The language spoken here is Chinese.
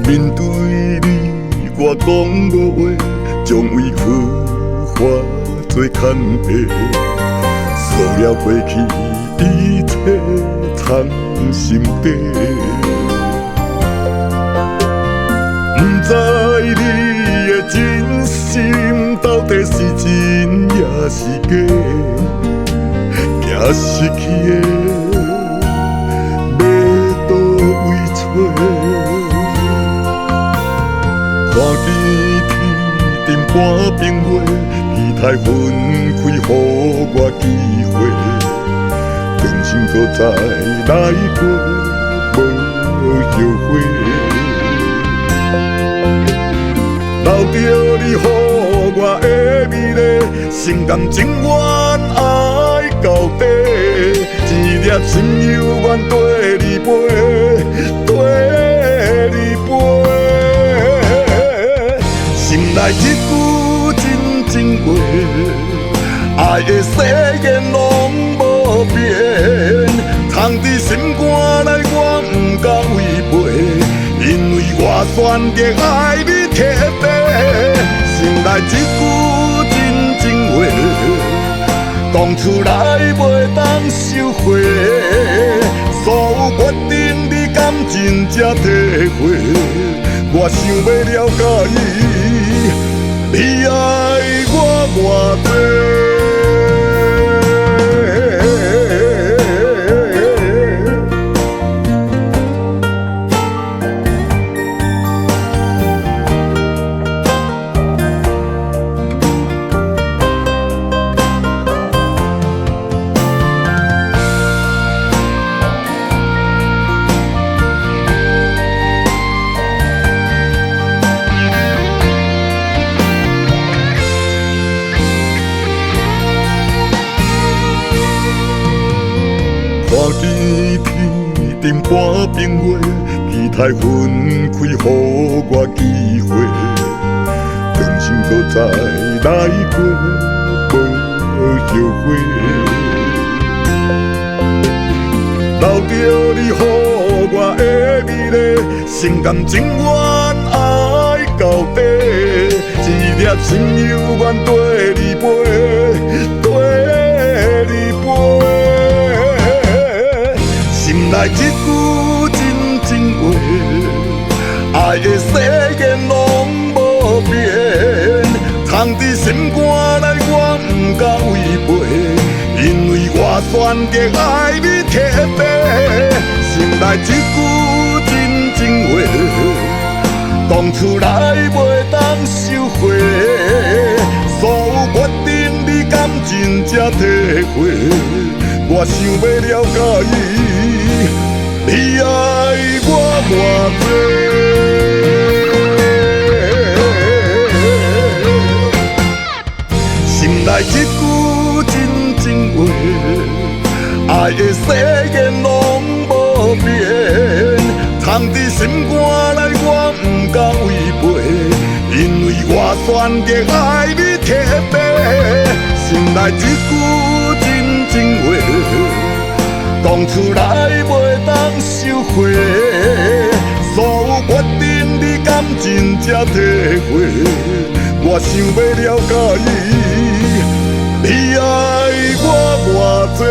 面对你，我讲无话，将为浮华做牵绊，塑了过去一切藏心底。不知你的真心到底是真也是假，惊失去的要倒位找。看见天顶半边月，期待分开，予我机会，重新再来过，无后悔。留着你予我的美丽，心甘情愿爱到底，一粒心犹原跟你飞，跟你飞。心内一句真话，爱的誓言拢无变，藏伫心肝内我不敢违背，因为我选择爱你彻底。心内一句真话，讲出来袂当收回，所有决定你敢真正体会？我想要了解你爱我偌多。看见天顶半边月，期待分开，予我机会，重新再来过，无后悔。留着你予我的美丽，心甘情愿爱到底，一粒心犹原跟你飞，跟你飞。心内一句真话，爱的誓言拢无变，藏伫心肝内我不敢违背，因为我选择爱你彻底。心内一句真话，讲出来袂当收回，所有决定你敢真正体会？我想要了解你爱我偌多。心内一句真话，爱的誓言拢无变，藏伫心肝内我不敢违背，因为我选择爱你彻底。心内一句真话，讲出来袂当收回，所有决定你敢真正体会？我想要了解你爱我偌多。